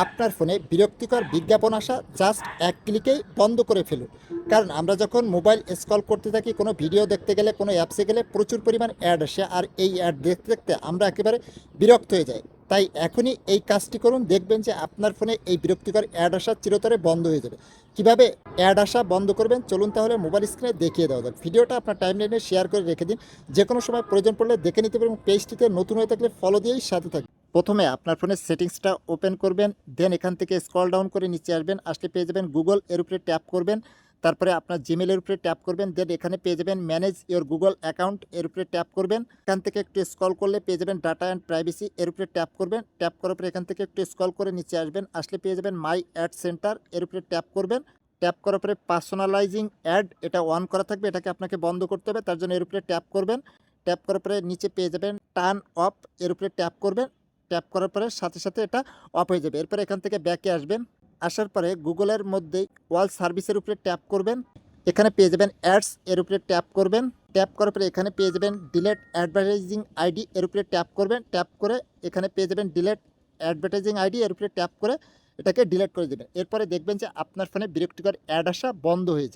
আপনার ফোনে বিরক্তিকর বিজ্ঞাপন আসা জাস্ট এক ক্লিকেই বন্ধ করে ফেলুন। কারণ আমরা যখন মোবাইল স্ক্রল করতে থাকি, কোনো ভিডিও দেখতে গেলে, কোনো অ্যাপসে গেলে প্রচুর পরিমাণ অ্যাড আসে, আর এই অ্যাড দেখতে দেখতে আমরা একেবারে বিরক্ত হয়ে যাই। তাই এখনই এই কাজটি করুন, দেখবেন যে আপনার ফোনে এই বিরক্তিকর অ্যাড আসা চিরতরে বন্ধ হয়ে যাবে। কিভাবে অ্যাড আসা বন্ধ করবেন চলুন তাহলে মোবাইল স্ক্রিনে দেখিয়ে দেওয়া যাক। ভিডিওটা আপনার টাইমলাইনে শেয়ার করে রেখে দিন, যে কোনো সময় প্রয়োজন পড়লে দেখে নিতে পারবেন। পেজটিতে নতুন হয়ে থাকলে ফলো দিয়েই সাথে থাকবেন। প্রথমে আপনার ফোনের সেটিংসটা ওপেন করবেন, দেন এখান থেকে স্ক্রল ডাউন করে নিচে আসবেন, আসলে পেয়ে যাবেন গুগল, এর উপরে ট্যাপ করবেন। তারপরে আপনার জিমেলের উপরে ট্যাপ করবেন, দেন এখানে পেয়ে যাবেন ম্যানেজ ইওর গুগল অ্যাকাউন্ট, এর উপরে ট্যাপ করবেন। এখান থেকে একটু স্ক্রল করলে পেয়ে যাবেন ডাটা অ্যান্ড প্রাইভেসি, এর উপরে ট্যাপ করবেন। ট্যাপ করার পরে এখান থেকে একটু স্ক্রল করে নিচে আসবেন, আসলে পেয়ে যাবেন মাই অ্যাড সেন্টার, এর উপরে ট্যাপ করবেন। ট্যাপ করার পরে পার্সোনালাইজিং অ্যাড, এটা অন করা থাকবে, এটাকে আপনাকে বন্ধ করতে হবে, তার জন্য এর উপরে ট্যাপ করবেন। ট্যাপ করার পরে নিচে পেয়ে যাবেন টার্ন অফ, এর উপরে ট্যাপ করবেন। ট্যাপ করার পরে সাথে সাথে এটা অফ হয়ে যাবে। এরপরে এখান থেকে ব্যাকে আসবেন, আসার পরে গুগলের মধ্যেই ওয়াল সার্ভিসের উপরে ট্যাপ করবেন। এখানে পেয়ে যাবেন অ্যাডস, এর উপরে ট্যাপ করবেন। ট্যাপ করার পরে এখানে পেয়ে যাবেন ডিলেট অ্যাডভার্টাইজিং আইডি, এর উপরে ট্যাপ করবেন। ট্যাপ করে এখানে পেয়ে যাবেন ডিলেট অ্যাডভার্টাইজিং আইডি, এর উপরে ট্যাপ করে এটাকে ডিলেট করে দেবেন। এরপরে দেখবেন যে আপনার ফোনে বিরক্তিকর অ্যাড আসা বন্ধ হয়ে যাবে।